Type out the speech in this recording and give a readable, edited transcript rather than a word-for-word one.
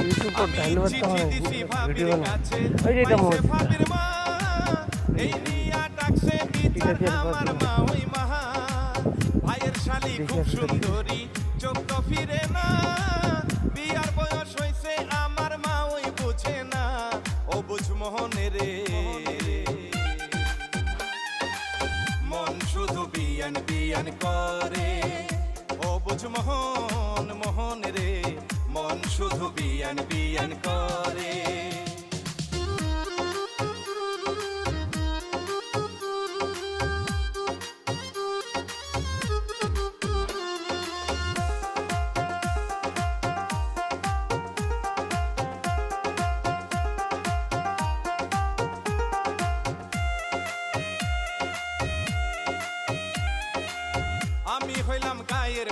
YouTube पर डाल बता हूँ वीडियो बना ওই যে এটা মোজ এই রিয়া ডাকছে বিচার আমার মা ওই মহা ভাইয়ের শালি খুব সুন্দরী চোখ তো ফিরে না বিয়ার বয়স হইছে আমার মা ওই বুঝে না ও বুঝ মোহনে রে মন শুধু বিয়ান বিয়ান করে ও বুঝ মোহন মোহন রে মন শুধু বিয়ান বিয়ান করে আমি হইলাম গায়ের